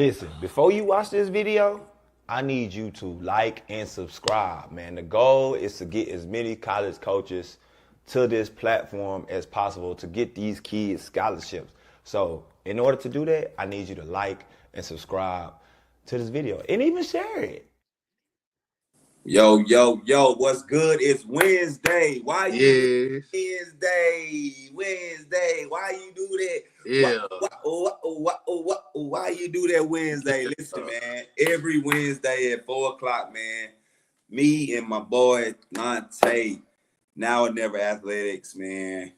Listen, before you watch this video, I need you to like and subscribe, man. The goal is to get as many college coaches to this platform as possible to get these kids scholarships. So in order to do that, I need you to like and subscribe to this video and even share it. Yo, yo, yo, what's good? It's Wednesday. Why you do Yes. Wednesday? Why you do that? Yeah. Why you do that Wednesday? Listen, man. Every Wednesday at 4 o'clock, man. Me and my boy Lante, Now or Never Athletics, man.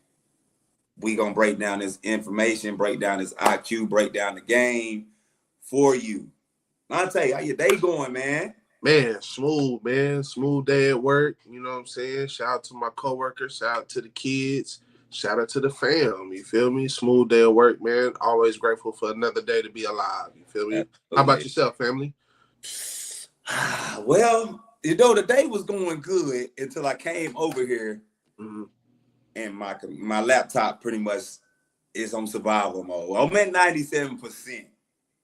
We gonna break down this information, break down this IQ, break down the game for you. Lante, how your day going, man? Man, smooth, man. Smooth day at work. You know what I'm saying? Shout out to my coworkers. Shout out to the kids. Shout out to the fam. You feel me? Smooth day at work, man. Always grateful for another day to be alive. You feel me? Absolutely. How about yourself, family? Well, the day was going good until I came over here and my laptop pretty much is on survival mode. I'm at 97%.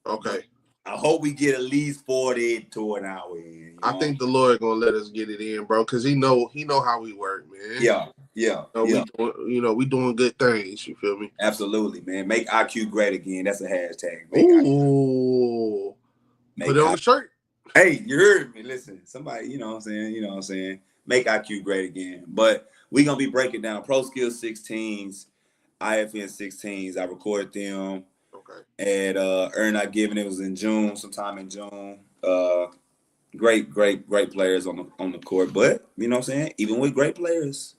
Okay. I hope we get at least 40 to an hour in. I think the Lord gonna let us get it in, bro, because he know how we work, man. Yeah. We doing good things. You feel me? Absolutely, man. Make IQ great again. That's a hashtag. Ooh. Put it on the shirt. Hey, you heard me. Listen, somebody, you know what I'm saying? Make IQ great again. But we're going to be breaking down Pro Skills 16s, IFN 16s. I recorded them at Earn Not Giving. It was in June, sometime in June. Great players on the court. But, you know what I'm saying? Even with great players,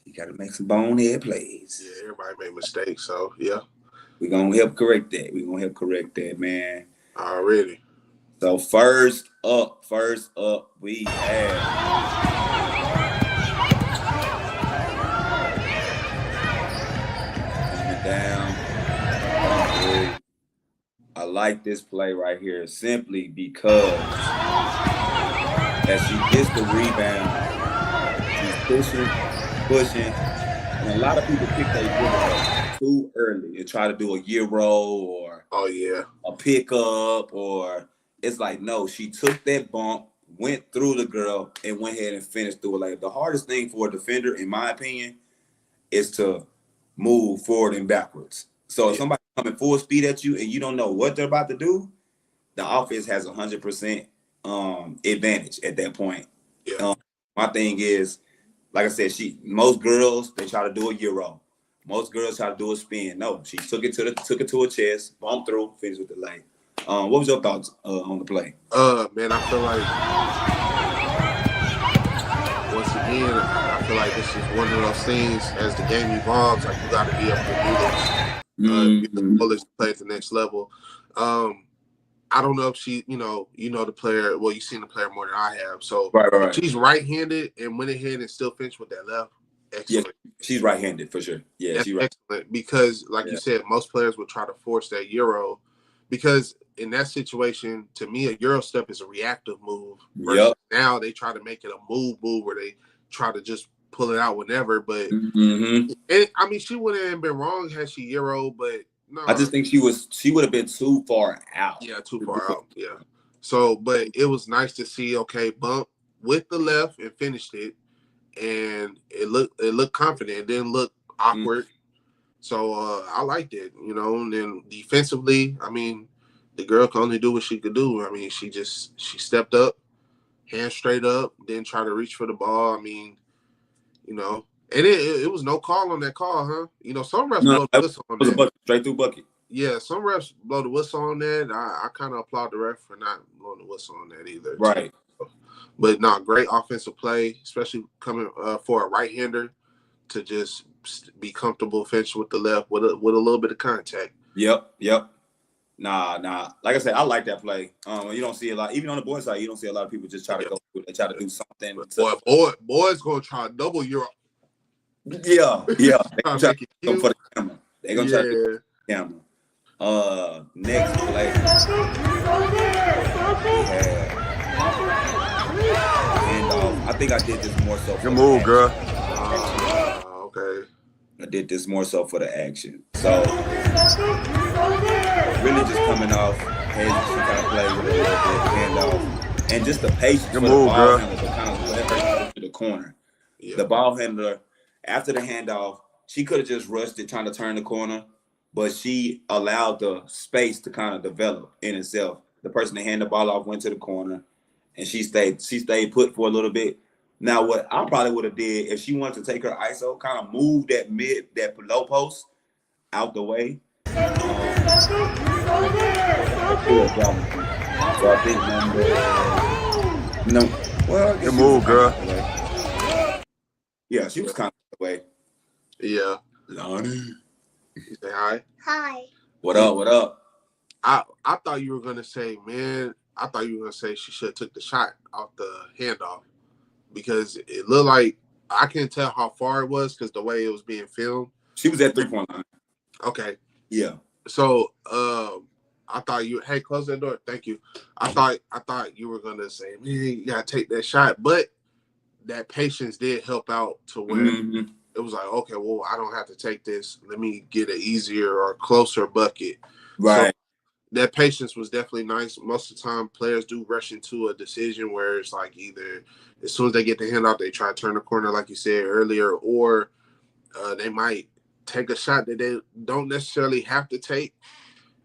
you got to make some bonehead plays. Yeah, everybody make mistakes, so, yeah. We're going to help correct that. Man. Already. So first up, we have coming down. I like this play right here simply because as she gets the rebound, she's pushing, and a lot of people pick their dribble too early and try to do a Euro or a pickup or. It's like, no, she took that bump, went through the girl, and went ahead and finished through it. Like, the hardest thing for a defender, in my opinion, is to move forward and backwards. So if somebody coming full speed at you and you don't know what they're about to do, the offense has 100% advantage at that point. Yeah. My thing is, like I said, most girls, they try to do a Euro. Most girls try to do a spin. No, she took it to her chest, bumped through, finished with the lane. What was your thoughts on the play? Man, I feel like once again, I feel like this is one of those things as the game evolves, like you got to be able to do this, to play at the next level. I don't know if she, the player. Well, you've seen the player more than I have. So right. She's right-handed and went ahead and still finished with that left. Excellent. Yeah, she's right-handed for sure. Yeah, that's she's right. Excellent because, like you said, most players would try to force that Euro because. In that situation, to me, a Euro step is a reactive move. Yep. Now they try to make it a move where they try to just pull it out whenever. But and, I mean, she wouldn't have been wrong had she Euro, but no. I just think she would have been too far out. Yeah, too far out. Yeah. So, but it was nice to see. Okay, bump with the left and finished it, and it looked confident. It didn't look awkward. So I liked it. And then defensively, I mean. The girl could only do what she could do. I mean, she stepped up, hands straight up, didn't try to reach for the ball. I mean, and it was no call on that call, huh? Some refs blow the whistle on that. Straight through bucket. Yeah, some refs blow the whistle on that. I kind of applaud the ref for not blowing the whistle on that either. Right. But no, great offensive play, especially coming for a right-hander to just be comfortable finishing with the left with a little bit of contact. Yep. Nah. Like I said, I like that play. You don't see a lot, even on the boys' side. You don't see a lot of people just try to go. They try to do something. Boys gonna try to double Euro. Yeah. They gonna try to go for the camera. They gonna try to do the camera. Next play. And I think I did this more so. Good move, girl. Okay. I did this more so for the action. So really just coming off Hedges, she kind of played with it a little bit, handoff, and just the patience Good for the move, ball girl. handler to kind of let her go to the corner. Yeah. The ball handler, after the handoff, she could have just rushed it trying to turn the corner, but she allowed the space to kind of develop in itself. The person that handed the ball off went to the corner, and she stayed put for a little bit. Now, what I probably would have did if she wanted to take her ISO, kind of move that low post out the way. So I think Good move, girl. Yeah, she was kind of away. Yeah. Lonnie. You say hi. Hi. What up? What up? I thought you were gonna say, man. I thought you were gonna say she should have took the shot off the handoff because it looked like I can't tell how far it was because the way it was being filmed. She was at 3-point line. Okay. Yeah. So I thought you hey, close that door. Thank you. I thought you were gonna say, man, you gotta take that shot, but that patience did help out to where it was like, okay, well, I don't have to take this. Let me get an easier or closer bucket. Right. So that patience was definitely nice. Most of the time, players do rush into a decision where it's like either as soon as they get the handoff, they try to turn the corner, like you said earlier, or they might take a shot that they don't necessarily have to take.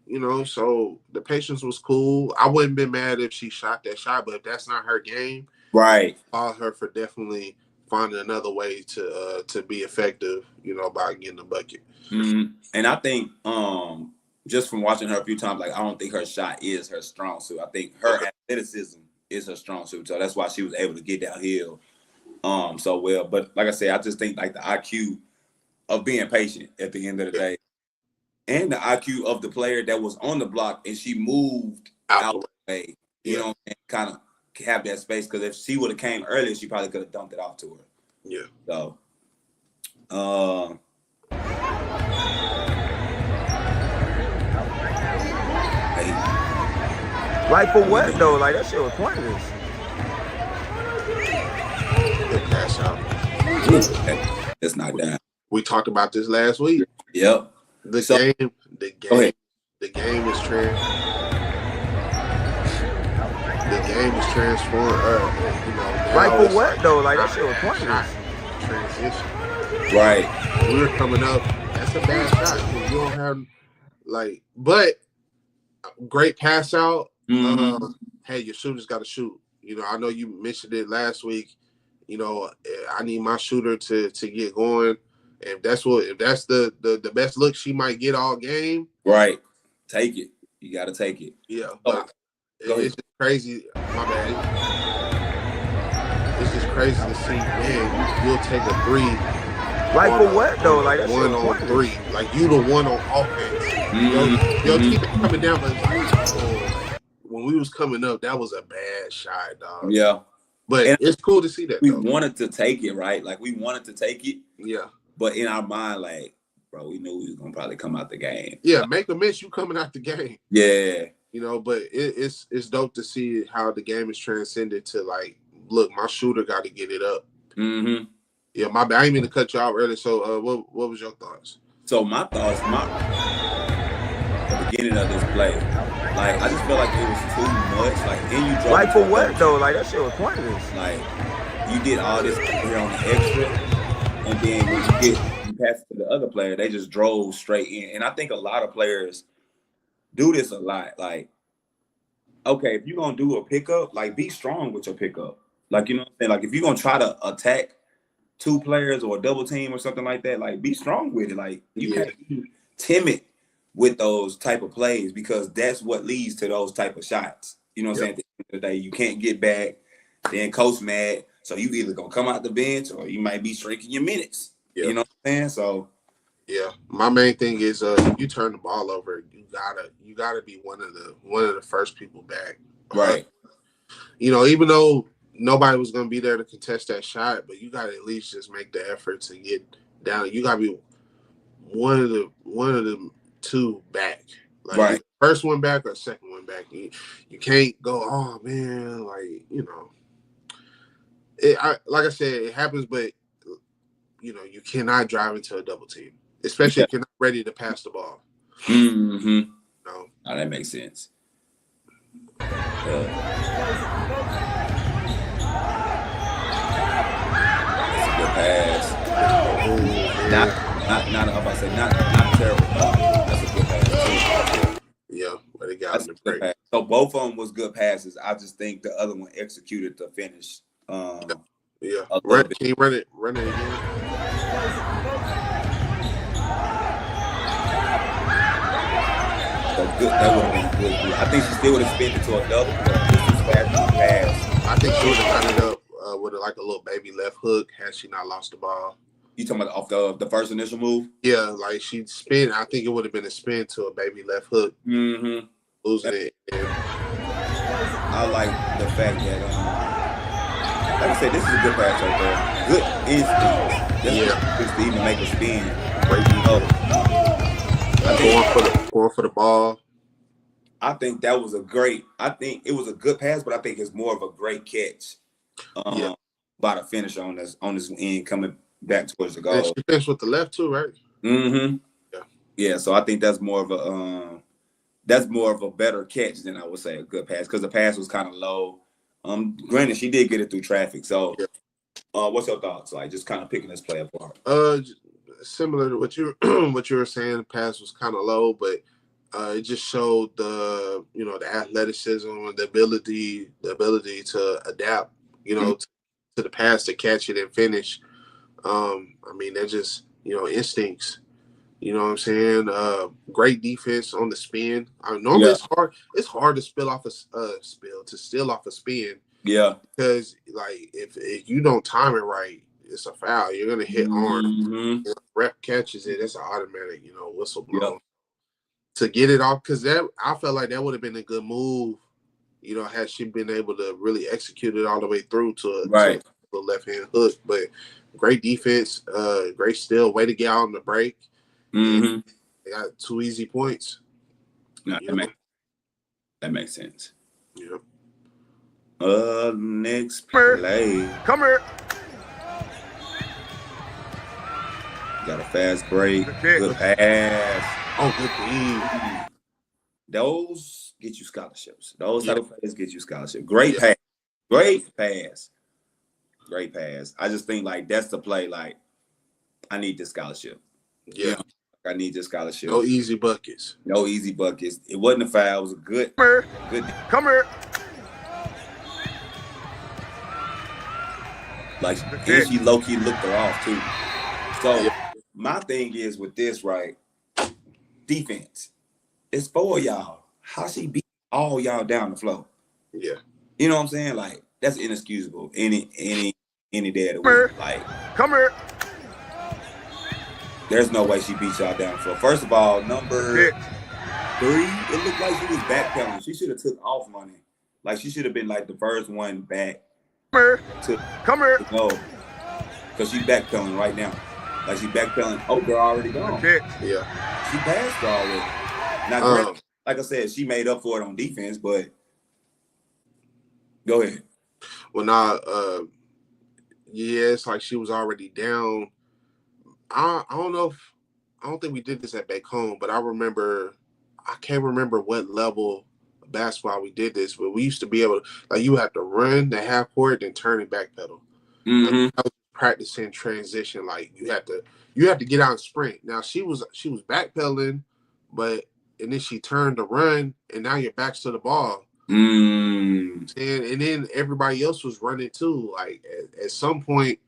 You know, so the patience was cool. I wouldn't been mad if she shot that shot, but if that's not her game, right, follow her for definitely finding another way to be effective. You know, by getting the bucket. Mm-hmm. And I think just from watching her a few times, like I don't think her shot is her strong suit. I think her athleticism is her strong suit. So that's why she was able to get downhill so well. But like I said, I just think like the IQ of being patient at the end of the day. And the IQ of the player that was on the block and she moved out the way. You know, and kind of have that space. Because if she would have came earlier, she probably could have dumped it off to her. Yeah. So, Like for what though? Like that shit was pointless. Good pass out. It's not down. We talked about this last week. Yep. The game is transformed. You know, like for what though? Like that shit was pointless. Transition. Right. We were coming up. That's a bad shot. You don't have but great pass out. Mm-hmm. Hey, your shooter's got to shoot. You know, I know you mentioned it last week. You know, I need my shooter to get going. If that's the best look she might get all game, right? Take it. You got to take it. Yeah, but it's just crazy. My bad. It's just crazy to see, man. You'll take a three. Like for what though? Like that's 1-on-3. Like you the one on offense. Mm-hmm. Your team coming down, but when we was coming up, that was a bad shot, dog. Yeah, but it's cool to see that. We wanted to take it, right? Like we wanted to take it. Yeah. But in our mind, like, bro, we knew we was gonna probably come out the game. Yeah, make a miss, you coming out the game. Yeah. You know, but it's dope to see how the game is transcended to like, look, my shooter got to get it up. Mm-hmm. Yeah, my bad. I didn't mean to cut you out earlier. So, what was your thoughts? So my thoughts, the beginning of this play, like I just feel like it was too much. Like then you drove. Like for what though? Like that shit was pointless. Like you did all this here on the extra. And then when you pass it to the other player, they just drove straight in. And I think a lot of players do this a lot. Like, okay, if you're going to do a pickup, like be strong with your pickup. Like, you know what I'm saying? Like if you're going to try to attack two players or a double team or something like that, like be strong with it. Like you can't be timid with those type of plays because that's what leads to those type of shots. You know what I'm saying? At the end of the day, you can't get back, then coach mad. So you either gonna come out the bench or you might be shrinking your minutes. Yeah. You know what I'm saying? So yeah, my main thing is if you turn the ball over, you gotta be one of the first people back. Right. You know, even though nobody was gonna be there to contest that shot, but you gotta at least just make the effort to get down. You gotta be one of the two back. Like right. First one back or second one back. You can't go, oh man, like, you know. Like I said, it happens, but you know you cannot drive into a double team, especially if you're not ready to pass the ball. Mm-hmm. No, that makes sense. That's a good pass. I'm about to say not terrible. That's a good pass too. Yeah, but they got That's him a to good break. pass. So both of them was good passes. I just think the other one executed the finish. Yeah, A little bit. can you run it again? So good. That would have been good. I think she still would have spent it to a double, but this was fast pass. I think she would have got it up with like a little baby left hook had she not lost the ball. You talking about off the first initial move? Yeah, like she'd spin. I think it would have been a spin to a baby left hook, losing it. And I like the fact that, like I said, this is a good pass right there. Good instinct. Just to even make a spin. Breaking up. Going for the ball. I think that was I think it was a good pass, but I think it's more of a great catch. By the finish on this end coming back towards the goal. And she finished with the left too, right? Yeah. So I think that's more of a better catch than I would say a good pass because the pass was kind of low. Granted, she did get it through traffic. So, what's your thoughts? Like just kind of picking this play apart. Similar to what you were saying, the pass was kind of low, but it just showed the athleticism, the ability to adapt, to the pass, to catch it and finish. I mean, they're just instincts. You know what I'm saying? Great defense on the spin. Normally it's hard to steal off a spin. Yeah. Because like if you don't time it right, it's a foul. You're gonna hit arm. Ref catches it, it's an automatic, whistle blown. Yep. To get it off, because I felt like that would have been a good move, had she been able to really execute it all the way through to the left-hand hook. But great defense, great steal, way to get out on the break. They got 2 easy points. No, that makes sense. Yep. Next play. Come here. Got a fast break. Good pass. Oh, good thing. Those get you scholarships. Those type of plays get you scholarship. Great pass. Great pass. Great pass. I just think like that's the play. Like I need this scholarship. Yeah. I need this scholarship. No easy buckets. No easy buckets. It wasn't a foul. It was a good. Come here. Like and she low key looked her off too. So my thing is with this, right? Defense. It's 4 of y'all. How she beat all y'all down the floor? Yeah. You know what I'm saying? Like that's inexcusable. Any day of the week. Like come here. There's no way she beat y'all down the floor. First of all, number 3, it looked like she was backpedaling. She should have took off running. Like she should have been like the first one back. Come here. No, because she's backpedaling right now. Like she backpedaling. Oh, girl already gone. Yeah. She passed her already. Now, like I said, she made up for it on defense, but go ahead. Well, it's like she was already down. I don't think we did this at back home, but I can't remember what level of basketball we did this, but we used to be able to, like, you have to run the half court and turn and back pedal. I was practicing transition, like you have to get out and sprint. Now she was backpedaling, and then she turned to run, and now your back's to the ball. And then everybody else was running too. Like at some point,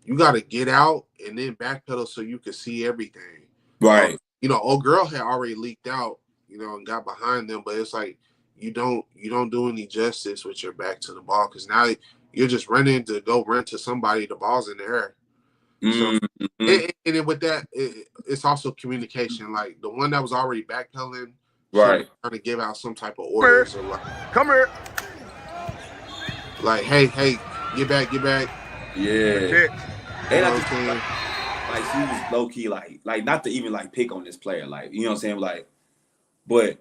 you got to get out and then backpedal so you can see everything. Right. Old girl had already leaked out, and got behind them, but it's like you don't do any justice with your back to the ball because now you're just running to go run to somebody. The ball's in the air. So, and then with that, it's also communication. Like the one that was already backpedaling, right, trying to give out some type of orders. Or like, come here. Like, hey, get back. Yeah. And I just like she was low key, like not to even like pick on this player, like you know what I'm saying, like, but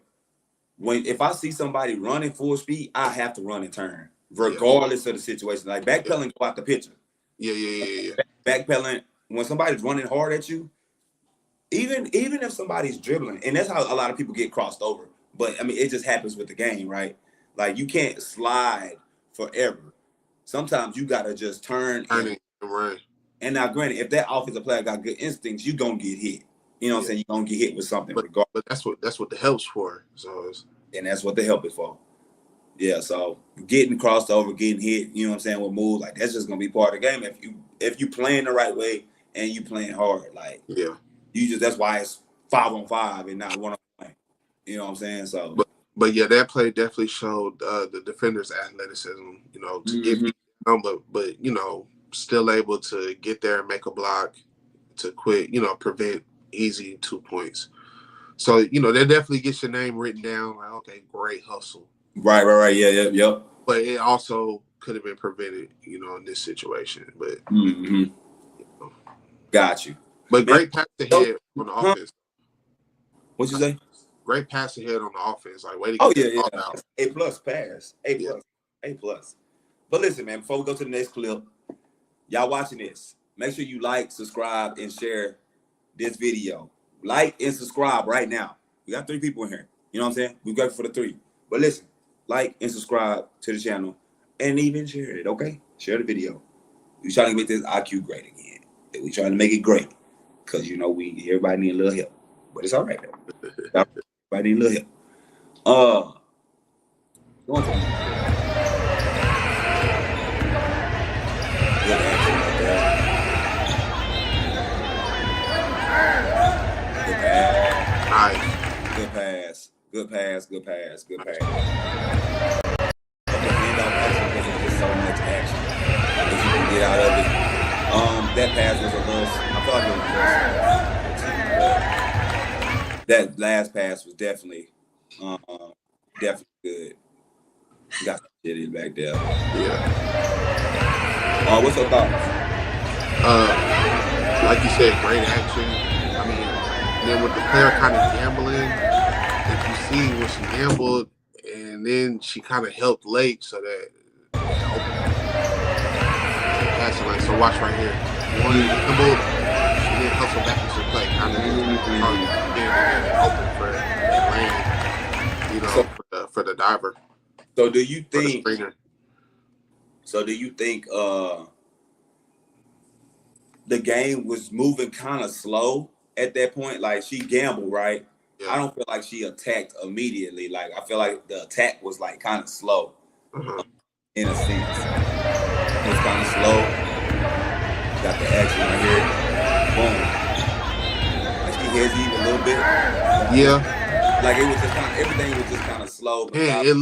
if I see somebody running full speed, I have to run and turn, regardless of the situation. Like backpedaling go out the picture. Yeah. Backpedaling when somebody's running hard at you, even if somebody's dribbling, and that's how a lot of people get crossed over. But I mean, it just happens with the game, right? Like you can't slide forever. Sometimes you gotta just turn and right. And now, granted, if that offensive player got good instincts, you gonna get hit. You know what I'm saying? You're gonna get hit with something, regardless. But that's what the help's for. So and that's what the help is for. Yeah, so getting crossed over, getting hit, you know what I'm saying, with moves, like that's just gonna be part of the game. If you playing the right way and you playing hard, like you just that's why it's 5-on-5 and not 1-on-1. You know what I'm saying? So but yeah, that play definitely showed the defender's athleticism, you know, to get but you know, still able to get there and make a block to quit, you know, prevent easy 2 points. So, you know, that definitely gets your name written down. Like, okay, great hustle. Right. Yeah. But it also could have been prevented, you know, in this situation. But you know. Got you. But great pass ahead on the offense. What you say? Great pass ahead on the offense. Like, way to get yeah. out. A+ pass. A+. But listen, man, before we go to the next clip, y'all watching this, make sure you like, subscribe, and share this video. Like and subscribe right now. We got 3 people in here. You know what I'm saying? We got for the 3. But listen, like and subscribe to the channel and even share it, okay? Share the video. We trying to make this IQ great again. We trying to make it great. Because, you know, everybody need a little help. But it's all right, though. Everybody need a little help. Going to good action right there. Good pass. Good pass. Okay, handoff action because it's just so much action that you can get out of it. That pass was a little, I felt like it was a little, that last pass was definitely good. Got some shit in back there. Yeah. What's your thoughts? Like you said, great action. I mean, then with the player kind of gambling, if you see when she gambled, and then she kind of helped late so that passing like so. Watch right here. One gambled, she didn't hustle back into the play. Kind of open for that lane, you know, for the diver. So do you think? The game was moving kind of slow at that point? Like she gambled, right? Yeah. I don't feel like she attacked immediately. Like I feel like the attack was like kind of slow, in a sense. It was kind of slow. Got the action right here. Boom. Like she hesitated a little bit. Yeah. Like it was just kind of, everything was just kind of slow. Man, it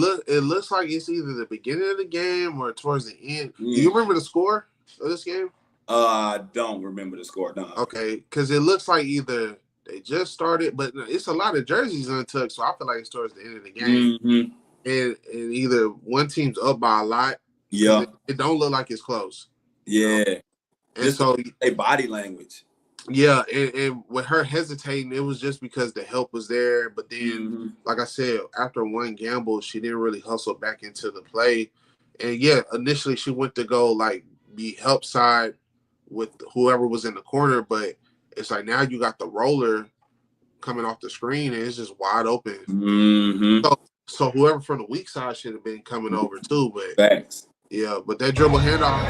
looks like it's either the beginning of the game or towards the end. Do you remember the score of this game? I don't remember the score. No. Okay, because it looks like either they just started, but it's a lot of jerseys untucked, so I feel like it's towards the end of the game. And either one team's up by a lot. Yeah. It don't look like it's close. Yeah. You know? And just so a body language. Yeah, and with her hesitating, it was just because the help was there. But then, like I said, after one gamble, she didn't really hustle back into the play. And yeah, initially she went to go like be help side with whoever was in the corner, but it's like now you got the roller coming off the screen and it's just wide open. So whoever from the weak side should have been coming over too. But thanks. Yeah, but that dribble handoff,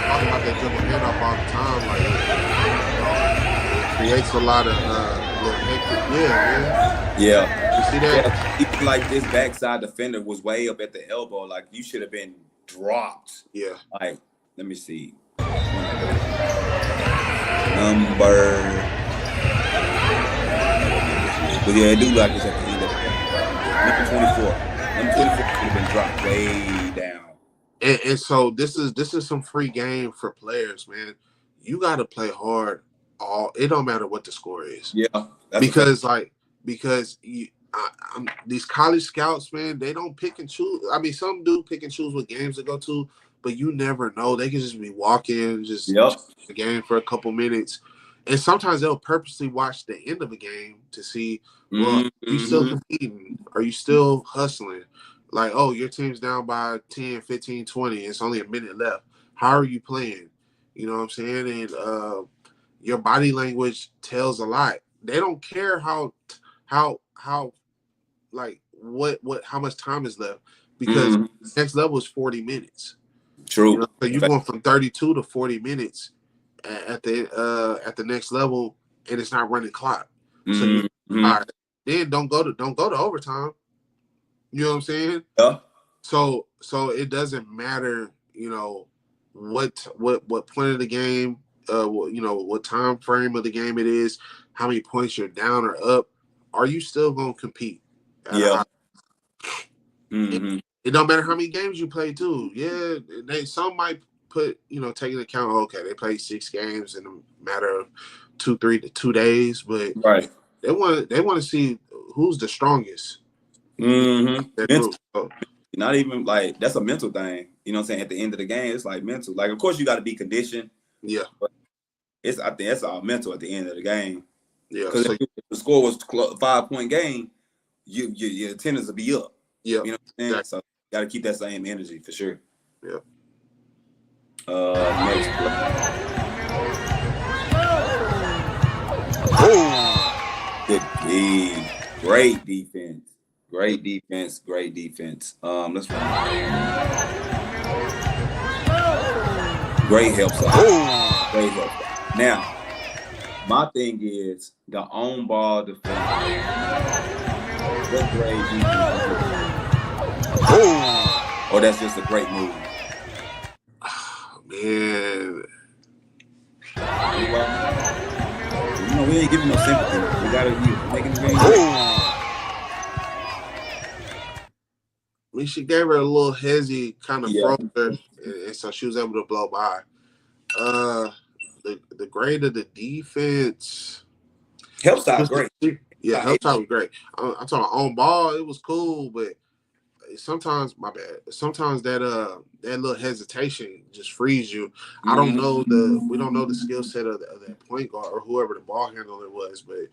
talking about that dribble handoff all the time, like it creates a lot of little hectic. Yeah. You see that? Yeah. Even like this backside defender was way up at the elbow. Like you should have been dropped. Yeah. Like, let me see. Number. But yeah, it do like it's at the end of the game. Number 24. Number 24 could have been dropped way down. And so this is some free game for players, man. You got to play hard. It don't matter what the score is. Yeah. Because these college scouts, man, they don't pick and choose. I mean, some do pick and choose what games to go to, but you never know. They can just be walking, the game for a couple minutes. And sometimes they'll purposely watch the end of a game to see, well, are you still competing? Are you still hustling? Like, oh, your team's down by 10, 15, 20. It's only a minute left. How are you playing? You know what I'm saying? And your body language tells a lot. They don't care how like how much time is left, because the next level is 40 minutes. True. You know, so you're going from 32 to 40 minutes at the next level, and it's not running clock. So you, all right, then don't go to overtime. You know what I'm saying? Yeah. So it doesn't matter, you know, what point of the game, you know, what time frame of the game it is, how many points you're down or up. Are you still gonna compete? Yeah. It don't matter how many games you play too. Yeah, some might put, you know, take into account, okay, they played 6 games in a matter of 2 days, but right, they want to see who's the strongest. That group. So, not even like that's a mental thing. You know what I'm saying? At the end of the game, it's like mental. Like, of course, you got to be conditioned. Yeah, but I think that's all mental at the end of the game. Yeah, because if the score was 5-point game, your attendance will be up. Yeah, you know what I'm saying? Exactly. So you got to keep that same energy for sure. Yeah. Next play. Good D. Great defense. Great defense. Great defense. Let's run. Great help side. Great help side. Now, my thing is the on ball defense. What great defense? Or that's just a great move. Oh, man. You know, we ain't giving no sympathy. We gotta be making the game. I mean, she gave her a little hezzy, kind of froze her, and so she was able to blow by. The grade of the defense. Help side great. Yeah, help side was great. I'm talking on ball, it was cool, but sometimes, my bad. Sometimes that little hesitation just frees you. I don't know we don't know the skill set of that point guard or whoever the ball handler was, but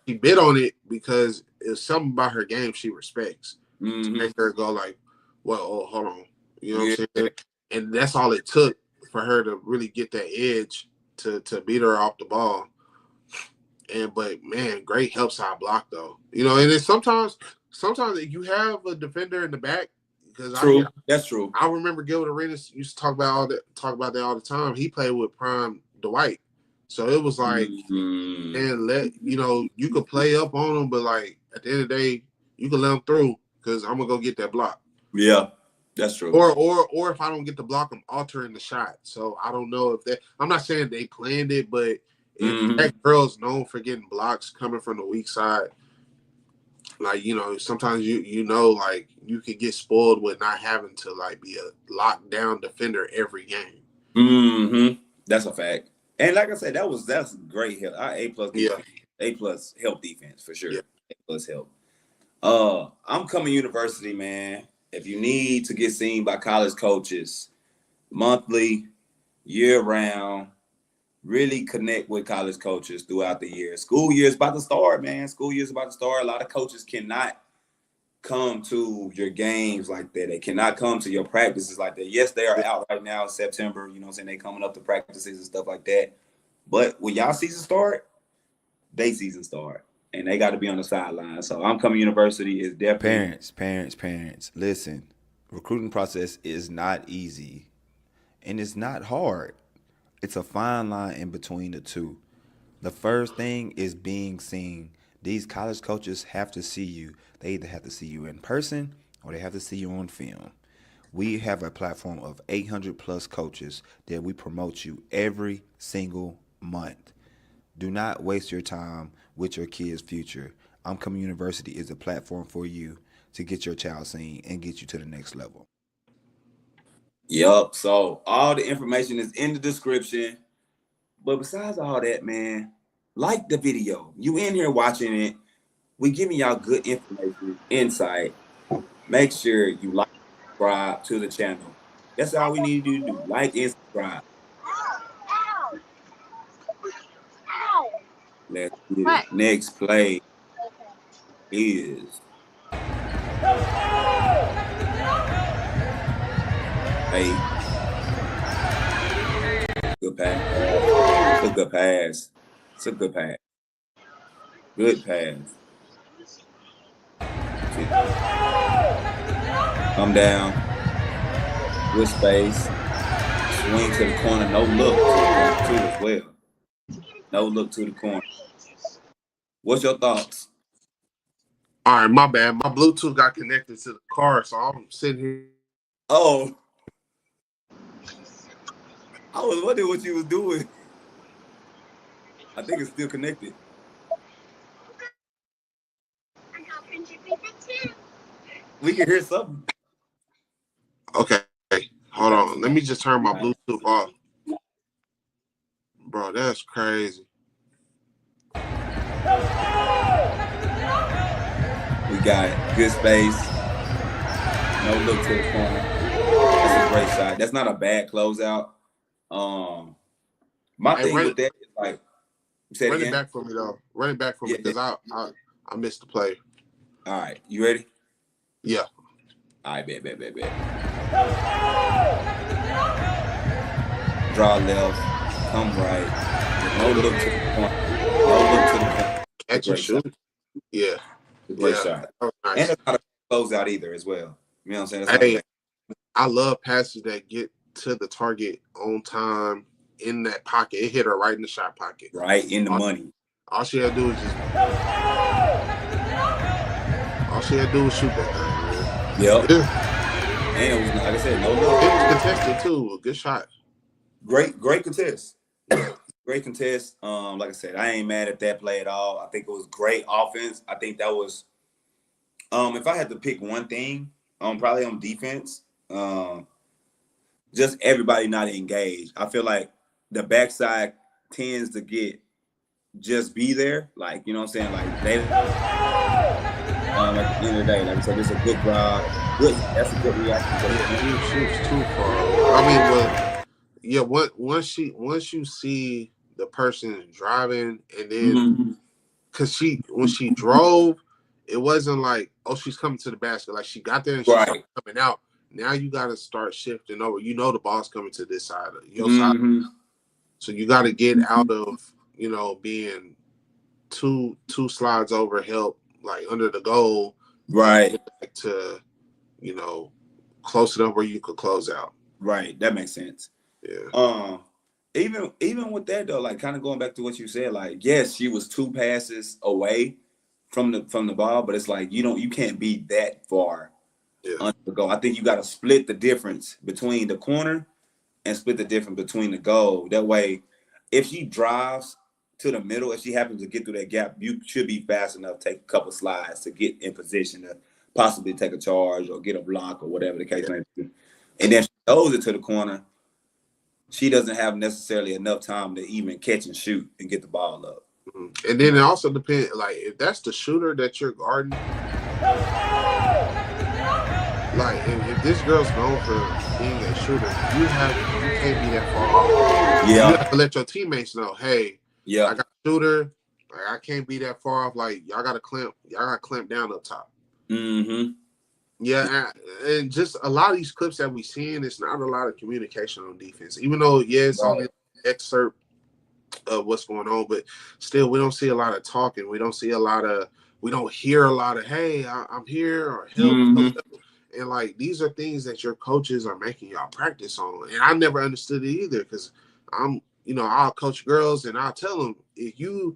she bid on it because it's something about her game she respects. To make her go like, well, hold on. You know what I'm saying? And that's all it took for her to really get that edge to beat her off the ball. But man, great help side block though. You know, and then sometimes you have a defender in the back, because that's true. I remember Gilbert Arenas used to talk about that all the time. He played with prime Dwight. So it was like, man, you could play up on him, but like at the end of the day, you can let him through, because I'm gonna go get that block. Yeah, that's true. Or if I don't get the block, I'm altering the shot. So I don't know if that. I'm not saying they planned it, but if that girl's known for getting blocks coming from the weak side, like, you know, sometimes you know, like, you could get spoiled with not having to like be a lockdown defender every game. That's a fact. And like I said, that's great help. A+ defense. A+ help defense for sure. A+ help. IMCOMING University, man. If you need to get seen by college coaches monthly, year round, really connect with college coaches throughout the year. School year is about to start, man. School year is about to start. A lot of coaches cannot come to your games like that. They cannot come to your practices like that. Yes, they are out right now in September. You know what I'm saying? They coming up to practices and stuff like that. But when y'all season start, they season start. And they got to be on the sideline. So IMCOMING University is definitely... Parents, listen. Recruiting process is not easy. And it's not hard. It's a fine line in between the two. The first thing is being seen. These college coaches have to see you. They either have to see you in person or they have to see you on film. We have a platform of 800+ coaches that we promote you every single month. Do not waste your time with your kid's future. IMCOMING University is a platform for you to get your child seen and get you to the next level. Yup. So all the information is in the description. But besides all that, man, like the video. You in here watching it. We giving y'all good information, insight. Make sure you like and subscribe to the channel. That's all we need you to do. Like and subscribe. Let's get it. Next play is good pass. It's a good pass. It's a good pass. Good pass. it. Come down. Good space. Swing to the corner. No look to the corner too as well. No look to the corner. What's your thoughts? All right, my bad. My Bluetooth got connected to the car, so I'm sitting here. Oh. I was wondering what you was doing. I think it's still connected. We can hear something. Okay, hold on. Let me just turn my Bluetooth off. Bro, that's crazy. We got good space. No look to the corner. That's a great shot. That's not a bad closeout. My thing with that is like, run it back for me though. Run it back for me because I missed the play. All right, you ready? Yeah. All right, bet. Draw left, come right. No look to the corner. No look to the corner. Catch and shoot. Yeah. Great shot. Nice. And it's not a closeout either as well. You know what I'm saying? Hey, I love passes that get to the target on time in that pocket. It hit her right in the shot pocket. Right in the money. All she had to do was shoot that thing, man. Yep. And it was, like I said, no look. It was contested too. A good shot. Great contest. Great contest. Like I said, I ain't mad at that play at all. I think it was great offense. I think that was if I had to pick one thing, probably on defense, just everybody not engaged. I feel like the backside tends to just be there. Like, you know what I'm saying? Like they at the end of the day, like I said, it's a good drive. Good, that's a good reaction. He shoots too far. I mean, once you see the person driving, and then because when she drove, it wasn't like, oh, she's coming to the basket. Like she got there and she's coming out. Now you got to start shifting over. You know the ball's coming to this side of your side, so you got to get out of being two slides over, help like under the goal, right? To close enough where you could close out. Right, that makes sense. Yeah. Even with that though, like kind of going back to what you said, like yes, she was 2 passes away from the ball, but it's like you can't be that far under the goal. I think you got to split the difference between the corner and split the difference between the goal. That way, if she drives to the middle, if she happens to get through that gap, you should be fast enough to take a couple slides to get in position to possibly take a charge or get a block or whatever the case may be. And then she throws it to the corner, she doesn't have necessarily enough time to even catch and shoot and get the ball up. And then it also depends, like if that's the shooter that you're guarding, like if this girl's known for being a shooter, you can't be that far off. Yeah. You have to let your teammates know, hey, I got a shooter, like I can't be that far off. Like y'all gotta clamp down up top. Yeah, and just a lot of these clips that we seeing, it's not a lot of communication on defense. Even though, it's only an excerpt of what's going on, but still, we don't see a lot of talking. We don't hear a lot of, hey, I'm here, or help. And like, these are things that your coaches are making y'all practice on. And I never understood it either, because I'll coach girls and I'll tell them, if you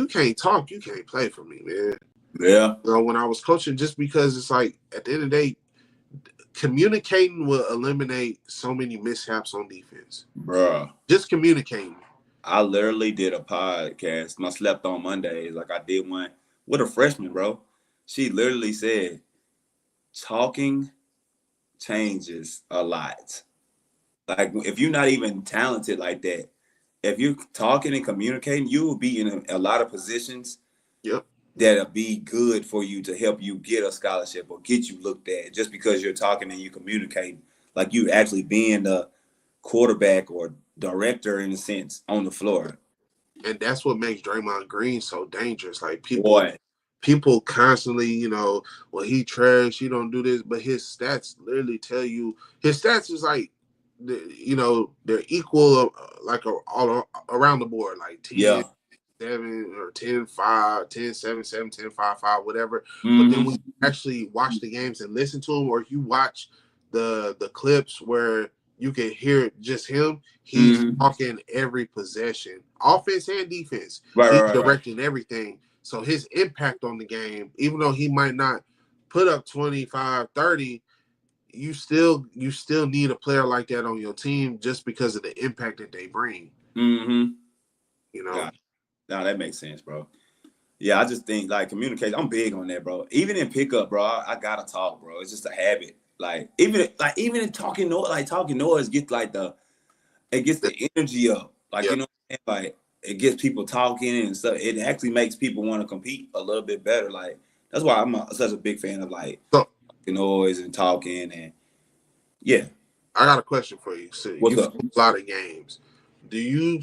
can't talk, you can't play for me, man. Yeah. When I was coaching, just because it's like at the end of the day, communicating will eliminate so many mishaps on defense. Bruh. Just communicating. I literally did a podcast. I slept on Mondays. Like I did one with a freshman, bro. She literally said, talking changes a lot. Like if you're not even talented like that, if you're talking and communicating, you will be in a lot of positions. Yep. That'll be good for you to help you get a scholarship or get you looked at, just because you're talking and you communicating, like you actually being the quarterback or director in a sense on the floor. And that's what makes Draymond Green so dangerous. Like people constantly, well, he trash, he don't do this, but his stats literally tell you, his stats is like, they're equal, like all around the board, like 10, 10-7 or 10-5, 10-7-7, 10-5-5, whatever. Mm-hmm. But then when you actually watch the games and listen to them, or you watch the clips where you can hear just him, he's talking every possession, offense and defense. He's directing everything. So his impact on the game, even though he might not put up 25, 30, you still need a player like that on your team just because of the impact that they bring. Mm-hmm. You know? Yeah. No, that makes sense, bro. Yeah, I just think like communication. I'm big on that, bro. Even in pickup, bro, I gotta talk, bro. It's just a habit. Like even in talking noise gets the energy up. Like you know what I'm saying? Like it gets people talking and stuff. It actually makes people want to compete a little bit better. Like that's why I'm such a big fan of like noise and talking and yeah. I got a question for you. So What's up? A lot of games. Do you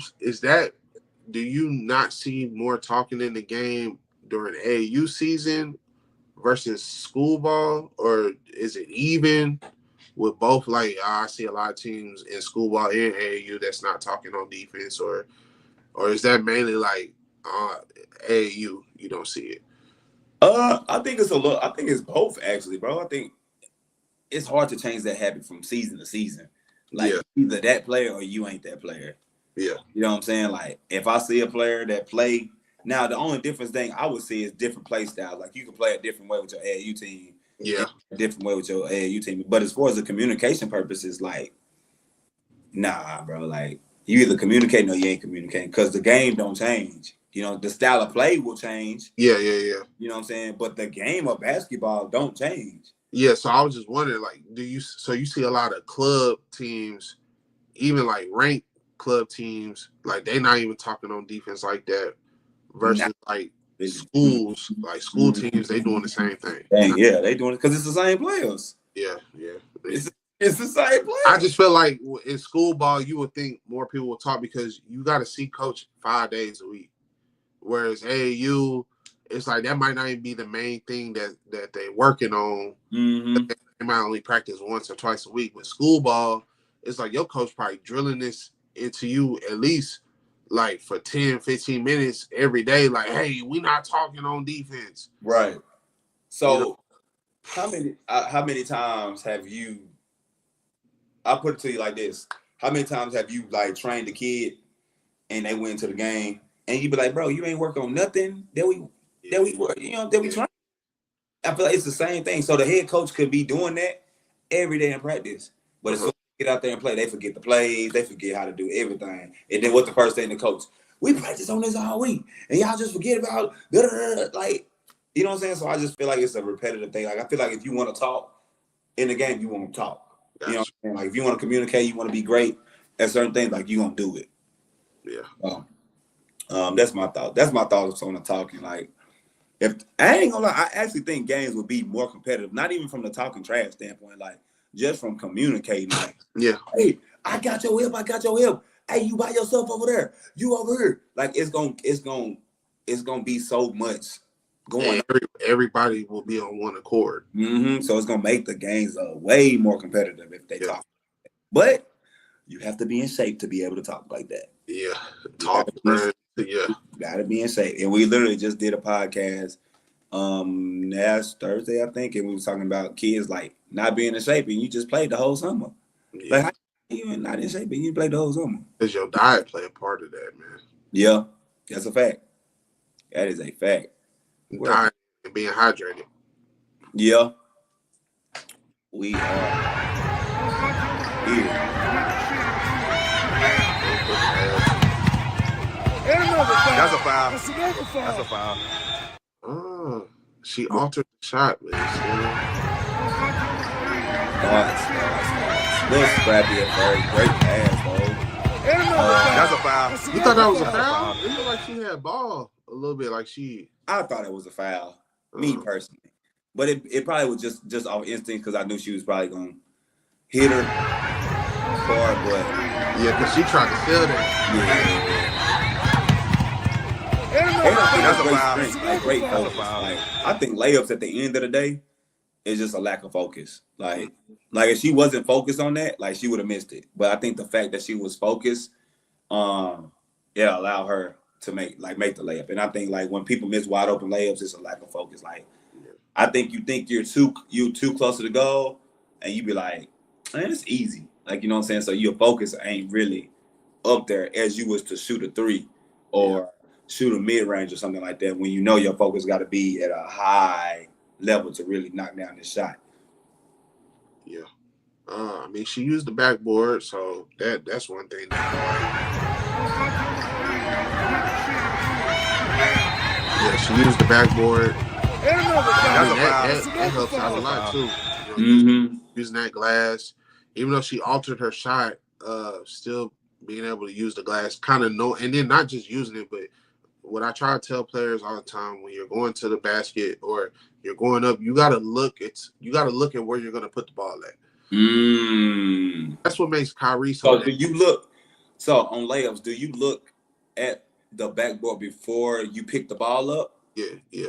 not see more talking in the game during AAU season versus school ball, or is it even with both? Like I see a lot of teams in school ball and AAU that's not talking on defense, or is that mainly like AAU? You don't see it. I think it's I think it's both actually, bro. I think it's hard to change that habit from season to season. Like either that player or you ain't that player. Yeah. You know what I'm saying? Like if I see a player that play now, the only difference thing I would see is different play styles. Like you can play a different way with your AAU team. Yeah. A different way with your AAU team. But as far as the communication purposes, like, nah, bro. Like you either communicating or you ain't communicating because the game don't change. You know, the style of play will change. Yeah. You know what I'm saying? But the game of basketball don't change. Yeah, so I was just wondering, like, you see a lot of club teams, even like ranked club teams, like they not even talking on defense like that, versus like schools, like school teams, they doing the same thing. Dang, yeah, they doing it because it's the same players. Yeah. It's the same players. I just feel like in school ball, you would think more people will talk because you got to see coach 5 days a week, whereas AAU, it's like that might not even be the main thing that they're working on. Mm-hmm. They might only practice once or twice a week. With school ball, it's like your coach probably drilling this into you at least like for 10, 15 minutes every day. Like, hey, we not talking on defense. Right. So how many times have you, I'll put it to you like this. How many times have you like trained a kid and they went to the game and you be like, bro, you ain't work on nothing that we trying. I feel like it's the same thing. So the head coach could be doing that every day in practice, but as soon as they get out there and play, they forget the plays, they forget how to do everything. And then what's the first thing the coach? We practice on this all week, and y'all just forget about like, you know what I'm saying? So I just feel like it's a repetitive thing. Like I feel like if you want to talk in the game, you want to talk. You know what I'm saying? Like if you want to communicate, you want to be great at certain things, like you gonna do it. Yeah. That's my thought. That's my thoughts on the talking. Like. If I ain't gonna lie, I actually think games would be more competitive, not even from the talking trash standpoint, like just from communicating. Like, hey, I got your hip. Hey, you by yourself over there. You over here. Like it's gonna be so much going on. Everybody will be on one accord. Mm-hmm. So it's gonna make the games way more competitive if they talk. But you have to be in shape to be able to talk like that. Yeah. Talk. Gotta be in shape. And we literally just did a podcast last Thursday, I think, and we were talking about kids like not being in shape and you just played the whole summer. Yeah. Like how you not in shape and you played the whole summer? Does your diet play a part of that, man? Yeah, that's a fact. That is a fact. Diet and being hydrated. Yeah. We are here. That's a foul. That's a foul. Oh, she altered the shot, man. Little scrappy at first. Great pass, though. That's a foul. You thought that was a foul? It looked like she had ball a little bit, like she. I thought it was a foul, me personally. But it probably was just off instinct because I knew she was probably going to hit her hard, but. Yeah, because she tried to steal that. Yeah. That's a foul. Like, great focus. Like, I think layups at the end of the day is just a lack of focus. Like if she wasn't focused on that, like she would have missed it. But I think the fact that she was focused, allowed her to make the layup. And I think like when people miss wide open layups, it's a lack of focus. Like I think you think you're too close to the goal, and you be like, man, it's easy. Like, you know what I'm saying? So your focus ain't really up there as you was to shoot a three or shoot a mid range or something like that. When you know your focus got to be at a high level to really knock down this shot. Yeah. I mean, she used the backboard, so that's one thing. Yeah, she used the backboard. That helps out a lot too. You know, using that glass, even though she altered her shot, still being able to use the glass, kind of know, and then not just using it, but what I try to tell players all the time: when you're going to the basket or you're going up, you gotta look at where you're gonna put the ball at. That's what makes Kyrie so. So do you look? So on layups, do you look at the backboard before you pick the ball up? Yeah.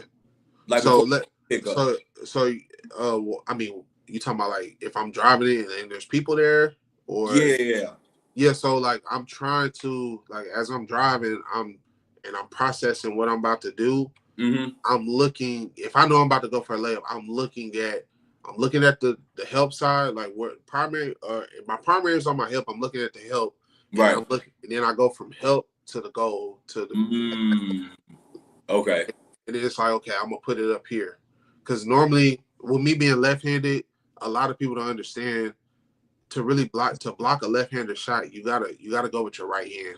Like so pick up. I mean, you talking about like if I'm driving it and there's people there, or yeah. So like I'm trying to, like, as I'm driving, I'm processing what I'm about to do. I'm looking, if I know I'm about to go for a layup, I'm looking at the help side, like where primary, if my primary is on my help, I'm looking at the help. Right. And then I go from help to the goal to the okay. And then it's like, okay, I'm gonna put it up here. Because normally, with me being left-handed, a lot of people don't understand, to really block a left-handed shot, you gotta go with your right hand.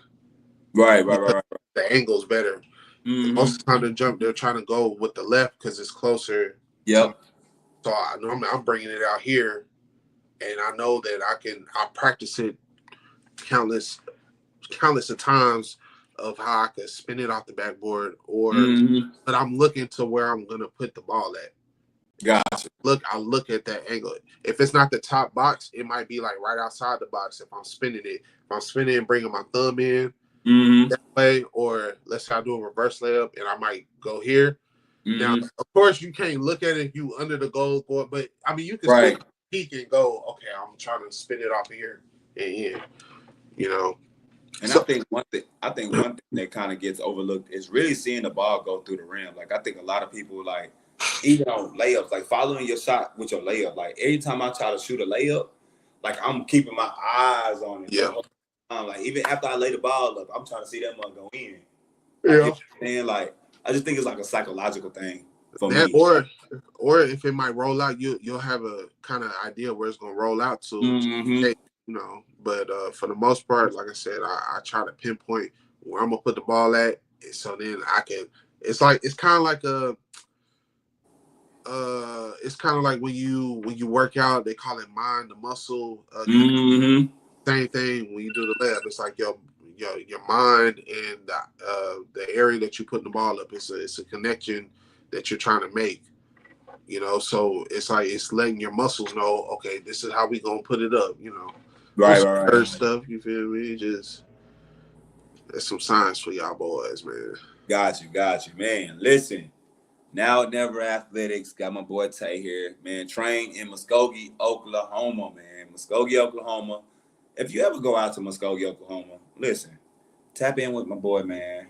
Right. The angle's better. Most of the time, they're trying to go with the left because it's closer. Yep. So I'm bringing it out here, and I know that I practice it countless of times of how I could spin it off the backboard, but I'm looking to where I'm gonna put the ball at. Gotcha. I look at that angle. If it's not the top box, it might be like right outside the box. If I'm spinning and bringing my thumb in that way, or let's say I do a reverse layup and I might go here. Now, of course, you can't look at it if you under the goal board, but I mean, you can still peek and go, okay, I'm trying to spin it off here and in, you know. And I think one thing that kind of gets overlooked is really seeing the ball go through the rim. Like, I think a lot of people, like, even on layups, like following your shot with your layup. Like, every time I try to shoot a layup, like, I'm keeping my eyes on it. Yeah. Like, even after I lay the ball up, I'm trying to see that mug go in. Like, yeah. You know saying? Like, I just think it's like a psychological thing for me. Or if it might roll out, you'll have a kind of idea where it's gonna roll out to. You know, but for the most part, like I said, I try to pinpoint where I'm gonna put the ball at, so then I can. It's kind of like when you work out, they call it mind the muscle. Same thing when you do the layup. It's like your mind and the area that you put the ball up. It's a connection that you're trying to make. You know, so it's like it's letting your muscles know, okay, this is how we gonna put it up. You know. Right. Stuff, you feel me? Just that's some science for y'all boys, man. Got you, man. Listen, Now Never Athletics got my boy Tay here, man. Trained in Muskogee, Oklahoma, man. Muskogee, Oklahoma. If you ever go out to Muskogee, Oklahoma, listen, tap in with my boy, man.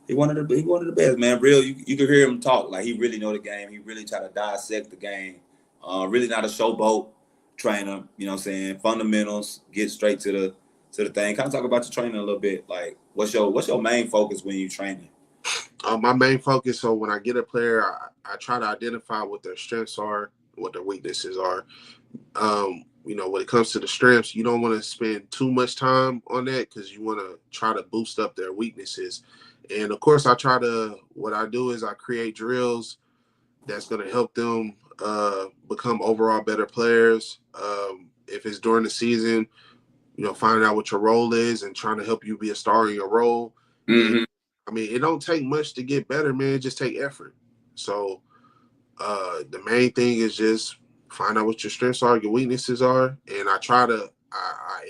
He one of the best, man. Real, you can hear him talk like he really know the game. He really try to dissect the game. Really not a showboat trainer, you know what I'm saying? Fundamentals, get straight to the thing. Kind of talk about your training a little bit. Like, what's your main focus when you training? My main focus, so when I get a player, I try to identify what their strengths are, what their weaknesses are. You know, when it comes to the strengths, you don't want to spend too much time on that because you want to try to boost up their weaknesses. And of course, what I do is I create drills that's going to help them become overall better players. If it's during the season, you know, finding out what your role is and trying to help you be a star in your role. And, I mean, it don't take much to get better, man. It just take effort. So the main thing is just find out what your strengths are, your weaknesses are, and I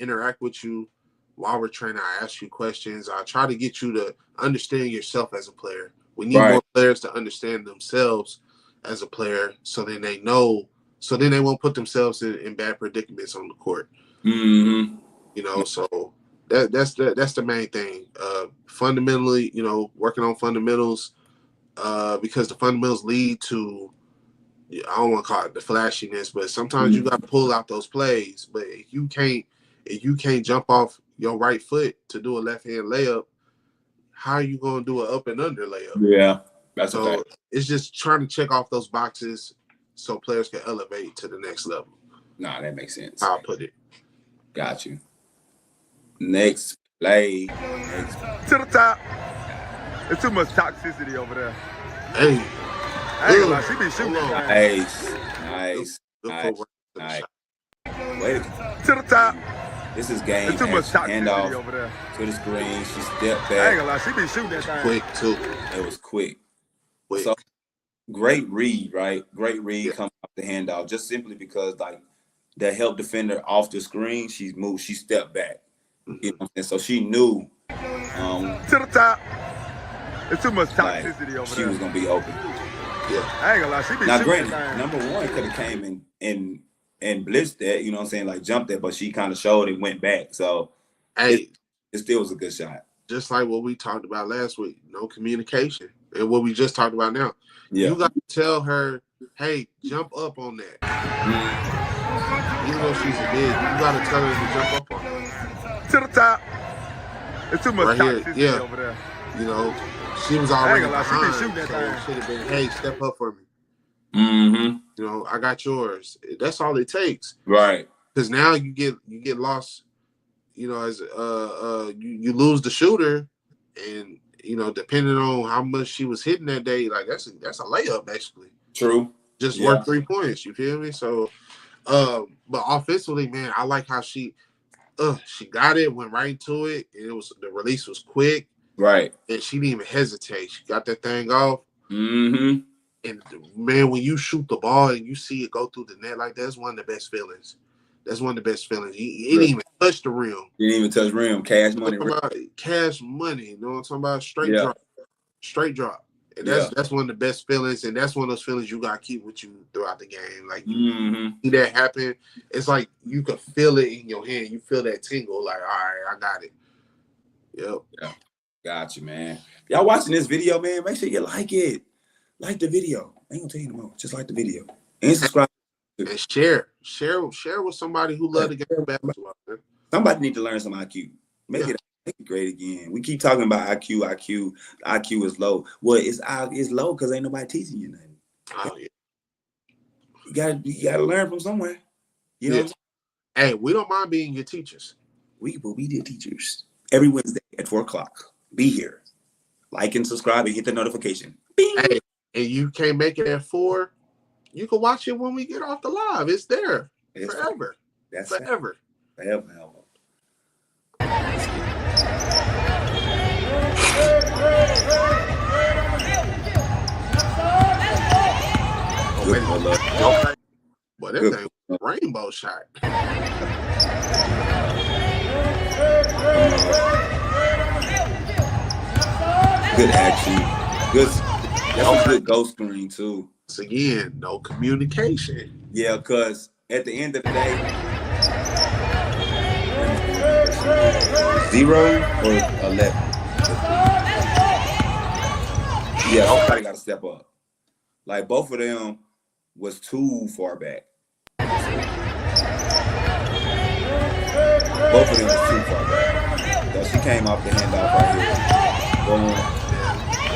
interact with you while we're training. I ask you questions. I try to get you to understand yourself as a player. We need more players to understand themselves as a player, so then they know, so then they won't put themselves in bad predicaments on the court. You know, so that's the main thing. Fundamentally, you know, working on fundamentals, because the fundamentals lead to, I don't want to call it the flashiness, but sometimes you got to pull out those plays. But if you can't jump off your right foot to do a left hand layup, how are you going to do an up and under layup? Yeah, that's so a fact. It's just trying to check off those boxes so players can elevate to the next level. Nah, that makes sense. I'll put it. Got you. Next play. To the top. There's too much toxicity over there. Hey, I ain't gonna lie, she be shooting. Nice. Wait. To the top. This is game. There's too much toxicity handoff over there. to the screen. She stepped back. I ain't gonna lie, she be shooting that thing. quick too. It was quick. Quick. So great read, right? Great read coming off the handoff, just simply because like the help defender off the screen, she moved, she stepped back. You know what I'm saying? So she knew to the top. There's too much toxicity over she there. was gonna be open. Yeah. I ain't gonna lie, she be Now shooting granted, that thing. number one could have came and blitzed that, you know what I'm saying, like jumped it, but she kind of showed it, went back. So Hey, it still was a good shot. just like what we talked about last week, no communication, and what we just talked about now. Yeah. You got to tell her, hey, jump up on that. Even though she's a big, you got to tell her to jump up on it. To the top. There's too much Right toxicity here, yeah. over there. You know, she was I already ain't gonna lie, she behind, be shooting that so it thing. should have been, hey, step up for me. Mm-hmm. You know, I got yours. That's all it takes. Right. Because now you get lost. You know, as you lose the shooter, and you know, depending on how much she was hitting that day, like that's a layup basically. True. Just work 3 points. You feel me? So, but offensively, man, I like how she got it, went right into it, and the release was quick. Right. And she didn't even hesitate. She got that thing off. Mm-hmm. And man, when you shoot the ball and you see it go through the net like that's one of the best feelings. That's one of the best feelings. It didn't even touch the rim. Didn't even touch rim. Cash money. Cash money. You know what I'm talking about? Straight drop. And that's one of the best feelings, and that's one of those feelings you gotta keep with you throughout the game. Like you see that happen, it's like you can feel it in your hand. You feel that tingle, like, all right, I got it. Yep. Yeah. Got you, man. If y'all watching this video, man, make sure you like it. Like the video. I ain't gonna tell you no more. Just like the video. And subscribe. And share with somebody who love the game of basketball, man. Somebody need to learn some IQ. Make it great again. We keep talking about IQ. The IQ is low. Well, it's low because ain't nobody teaching you nothing. Oh, yeah. You gotta learn from somewhere. You know what I'm saying? Hey, we don't mind being your teachers. We will be the teachers every Wednesday at 4:00. Be here. Like and subscribe and hit the notification. Bing. Hey, and you can't make it at 4, you can watch it when we get off the live. It's there forever. That's forever. Forever. Okay. But that thing was a rainbow shot. Good action. That's a good ghost screen too. Once again, no communication. Yeah, because at the end of the day, 0 or 11. Yeah, somebody got to step up. Like both of them was too far back. Both of them was too far back. So she came off the handoff right here. Boom.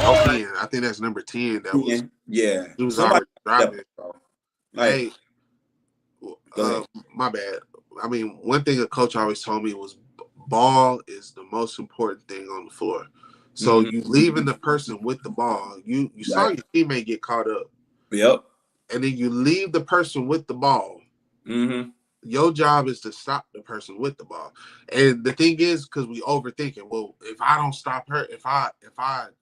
Okay, I think that's number 10. That was He was already dropping. Hey, my bad. I mean, one thing a coach always told me was ball is the most important thing on the floor. So you leaving the person with the ball. You saw your teammate get caught up. Yep. And then you leave the person with the ball. Mm-hmm. Your job is to stop the person with the ball. And the thing is, because we overthinking, well, if I don't stop her, if I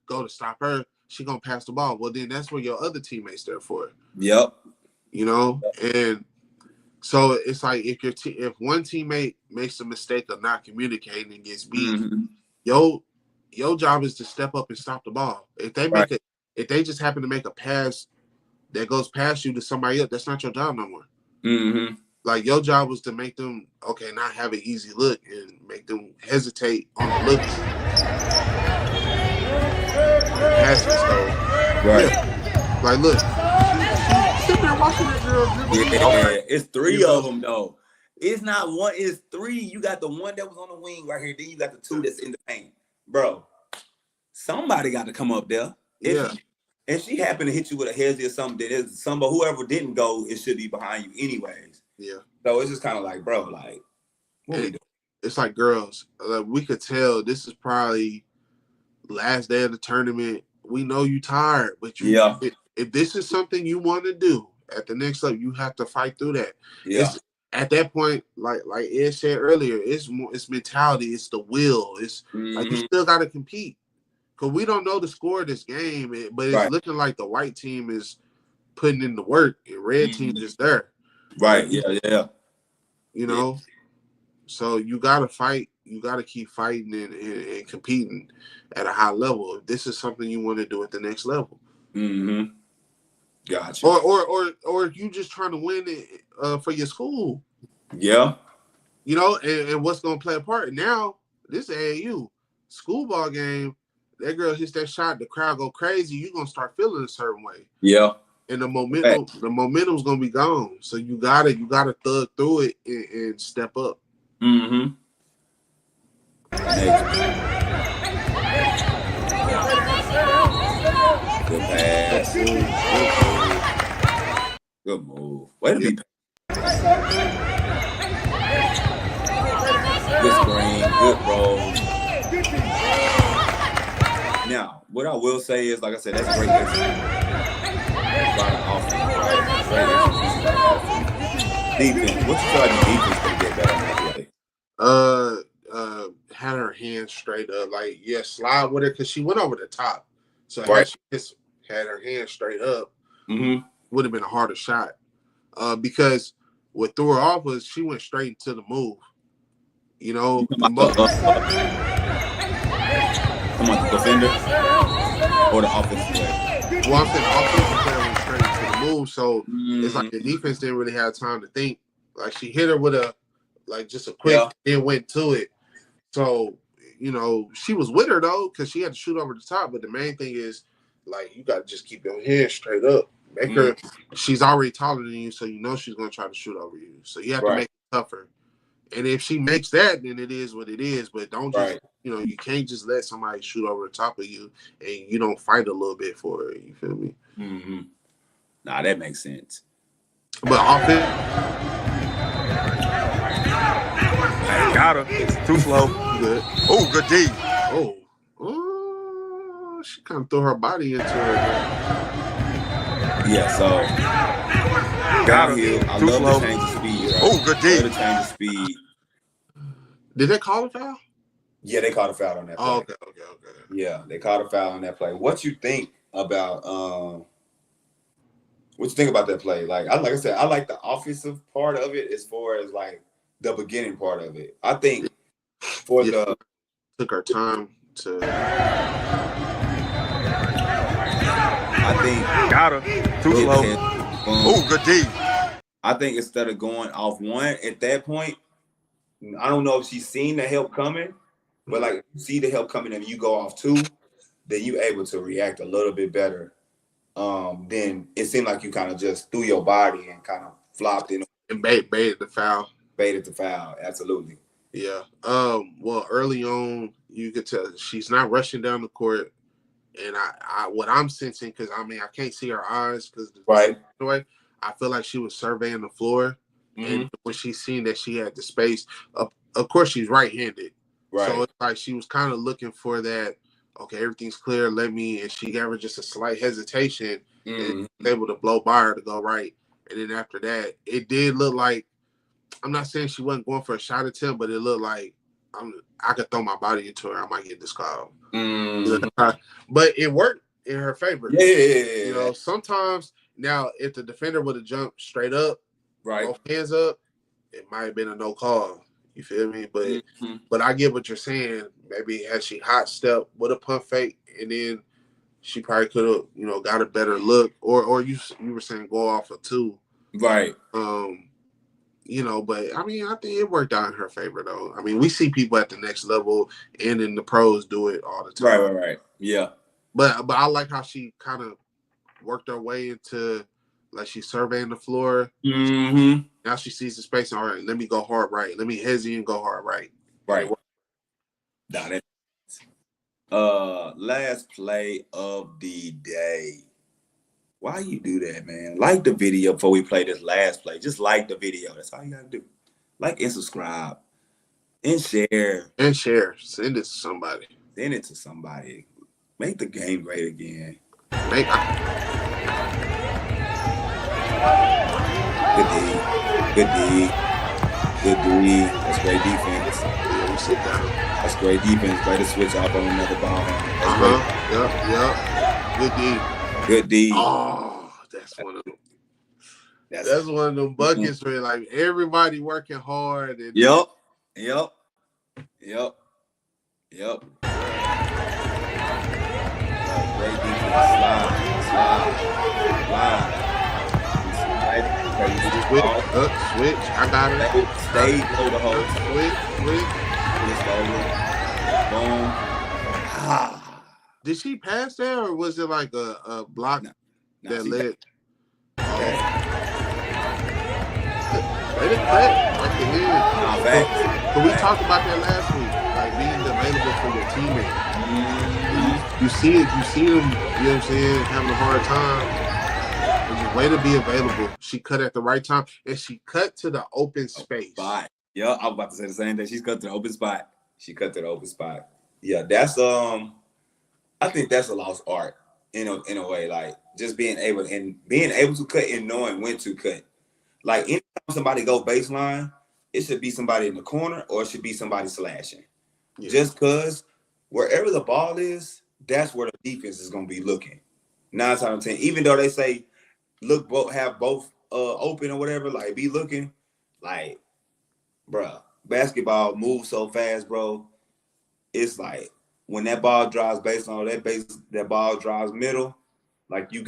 go to stop her, she gonna pass the ball. Well, then that's what your other teammates there for. Yep. You know, and so it's like if one teammate makes a mistake of not communicating and gets beat, your job is to step up and stop the ball. If they make if they just happen to make a pass that goes past you to somebody else, that's not your job no more. Mm-hmm. Like your job was to make them not have an easy look and make them hesitate on the looks. Passes though. Right. Yeah. Like look, she's sitting there watching that girl dribble. Yeah, it's 3 of them though. It's not one, it's 3. You got the one that was on the wing right here, then you got the 2 that's in the paint. Bro, somebody got to come up there. If she happened to hit you with a hezzy or something, but whoever didn't go, it should be behind you anyways. Yeah. So it's just kind of like, bro, like, what we doing? It's like girls. We could tell this is probably last day of the tournament. We know you tired, but if this is something you want to do at the next level, you have to fight through that. Yeah. At that point, like Ed said earlier, it's mentality, it's the will. It's like you still got to compete. Because we don't know the score of this game, but it's looking like the white team is putting in the work and red team is there. Right, yeah. You know? So you got to fight. You got to keep fighting and competing at a high level. If this is something you want to do at the next level. Mm-hmm. Gotcha. Or if you just trying to win it for your school. Yeah. You know, and what's going to play a part. Now, this AAU. School ball game, that girl hits that shot, the crowd go crazy, you're going to start feeling a certain way. Yeah. And the momentum's going to be gone. So you gotta thug through it and step up. Mm-hmm. Good pass. Good move. Way to be. Good screen. Good roll. Now, what I will say is, like I said, that's great execution. Defense. What you feel like the defense can get better on that play? Had her hands straight up, like slide with her because she went over the top. So had she just had her hands straight up, would have been a harder shot. Because what threw her off was she went straight into the move. You know, come on, the defender or the offensive player. Well, I'm saying the offensive player went straight into the move, so it's like the defense didn't really have time to think. Like she hit her with just a quick, then went to it. So, you know, she was with her though, because she had to shoot over the top. But the main thing is, like, you got to just keep your hands straight up. Make her. She's already taller than you, so you know she's gonna try to shoot over you. So you have to make it tougher. And if she makes that, then it is what it is. But don't just, you know, you can't just let somebody shoot over the top of you and you don't fight a little bit for it. You feel me? Mm-hmm. Nah, that makes sense. But offense. Got her. Too slow. Good. Oh, good D. Oh, she kind of threw her body into her. Yeah, so got her. Here, I Too love slow. the change of speed. Right? Oh, good D. I love the change of speed. Did they call a foul? Yeah, they called a foul on that play. Oh, okay. Yeah, they called a foul on that play. What you think about that play? Like I said, I like the offensive part of it as far as like the beginning part of it. I think took our time to. I think got her. Too slow. Oh, good D. I think instead of going off one at that point, I don't know if she's seen the help coming, but like if you see the help coming and you go off 2, then you're able to react a little bit better. Then it seemed like you kind of just threw your body and kind of flopped in and baited the foul. Baited the foul, absolutely. Yeah. Well, early on, you could tell she's not rushing down the court, and I what I'm sensing, because I mean I can't see her eyes because I feel like she was surveying the floor. And when she seen that she had the space, of course she's right-handed. Right. So it's like she was kind of looking for that, okay, everything's clear, and she gave her just a slight hesitation and was able to blow by her to go right. And then after that, it did look like, I'm not saying she wasn't going for a shot attempt, but it looked like I could throw my body into her, I might get this call. But it worked in her favor. Yeah. You know, sometimes, now if the defender would have jumped straight up, both hands up, it might have been a no call. You feel me? But I get what you're saying. Maybe had she hot step with a pump fake, and then she probably could have, you know, got a better look. Or you were saying go off a 2. Right. you know, but I mean, I think it worked out in her favor though. I mean, we see people at the next level and in the pros do it all the time. Right. Yeah. But I like how she kind of worked her way into, like, she's surveying the floor. Mm-hmm. Now she sees the space. All right, let me go hard right. Let me hesitate and go hard right. Right. Nah, last play of the day. Why you do that, man? Like the video before we play this last play. Just like the video. That's all you gotta do. Like and subscribe and share. And share. Send it to somebody. Send it to somebody. Make the game great again. Good D. That's great defense. Yeah, we sit down. That's great defense. Way to switch off on another ball. Yep. Good D. Good D. Oh, that's one of them. That's one of them buckets where, like, everybody working hard. And Yep. Great defense. Slide. Switch. I got it. Stay low the hole. Switch. Boom. Did she pass that, or was it like a block that led? Okay. Way to cut like the head. But we talked about that last week, like being available for your teammate. You see it. You see them. You know what I'm saying? Having a hard time. Just way to be available. She cut at the right time, and she cut to the open space. Yeah, I was about to say the same thing. She's cut to the open spot. Yeah, that's I think that's a lost art in a way. Like just being able to cut and knowing when to cut. Like anytime somebody go baseline, it should be somebody in the corner or it should be somebody slashing. Yeah. Just because wherever the ball is, that's where the defense is gonna be looking. 9 times out of 10, even though they say have both open or whatever, like be looking, like, bruh, basketball moves so fast, bro. It's like when that ball drives that ball drives middle, like you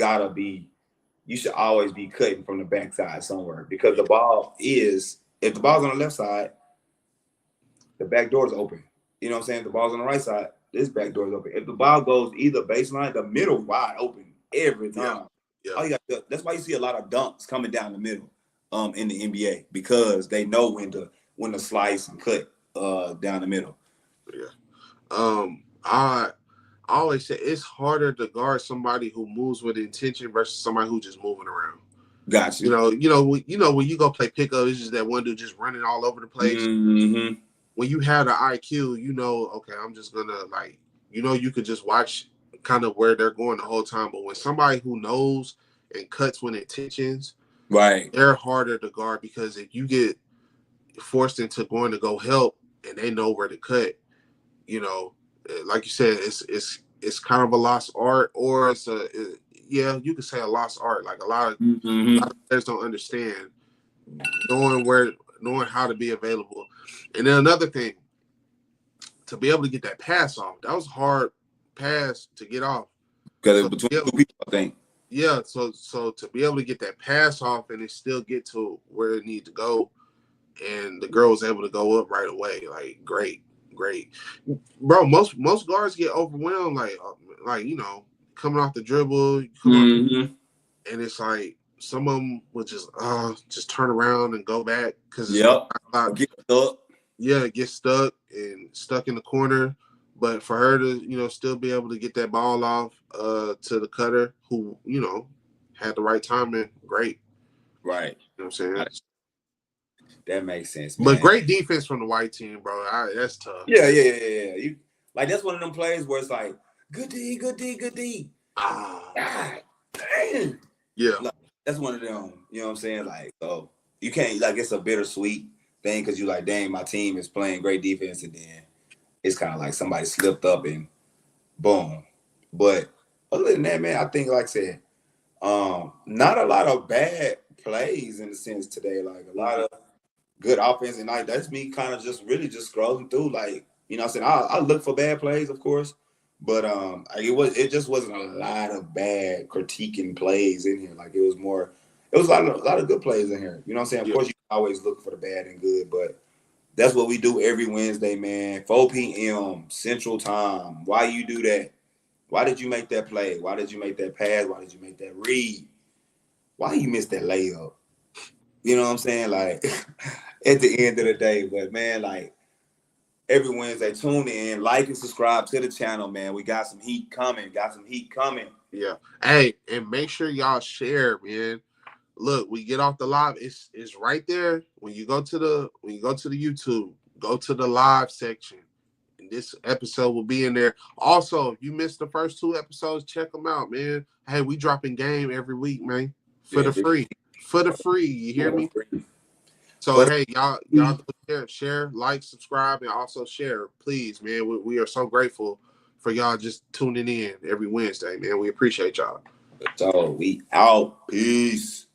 should always be cutting from the backside somewhere because if the ball's on the left side, the back door is open. You know what I'm saying? If the ball's on the right side, this back door is open. If the ball goes either baseline, the middle wide open every time. Yeah. That's why you see a lot of dunks coming down the middle in the NBA because they know when to slice and cut down the middle. Yeah. I always say it's harder to guard somebody who moves with intention versus somebody who's just moving around. Gotcha. You know when you go play pickup, it's just that one dude just running all over the place. Mm-hmm. When you have the IQ, okay, I'm just gonna you could just watch kind of where they're going the whole time. But when somebody who knows and cuts with intentions, right, they're harder to guard because if you get forced into going to go help and they know where to cut, like you said, it's kind of a lost art, or you could say a lost art. Like a lot of players don't understand knowing how to be available. And then another thing, to be able to get that pass off, that was a hard pass to get off. Because between two people, I think. Yeah, so to be able to get that pass off and it still get to where it needs to go, and the girl was able to go up right away, like great. Bro, most guards get overwhelmed, like coming off the dribble, and it's like some of them would just turn around and go back because get stuck in the corner. But for her to still be able to get that ball off to the cutter who had the right timing, great. Right. You know what I'm saying? That makes sense, man. But great defense from the white team, bro. That's tough. Yeah. That's one of them plays where it's like, good D. God dang. Yeah. Like, that's one of them, you know what I'm saying? Like, so you can't, it's a bittersweet thing because you like, dang, my team is playing great defense, and then it's kind of like somebody slipped up and boom. But other than that, man, I think, like I said, not a lot of bad plays in the sense today. Like a lot of good offense, and like that's me kind of just really just scrolling through. Like, you know what I'm saying? I look for bad plays, of course, but it just wasn't a lot of bad critiquing plays in here. Like it was a lot of good plays in here. You know what I'm saying? Of course, you always look for the bad and good, but that's what we do every Wednesday, man. 4 p.m. Central Time. Why you do that? Why did you make that play? Why did you make that pass? Why did you make that read? Why you missed that layup? You know what I'm saying? Like, at the end of the day, but man, like, every Wednesday, tune in, like and subscribe to the channel, man. We got some heat coming. Yeah. Hey, and make sure y'all share, man. Look, we get off the live. It's right there. When you go to the YouTube, go to the live section. And this episode will be in there. Also, if you missed the first 2 episodes, check them out, man. Hey, we dropping game every week, man. For the free. For the free. You hear me? So hey, y'all share, like, subscribe, and also share, please, man. We are so grateful for y'all just tuning in every Wednesday, man. We appreciate y'all. So we out. Peace.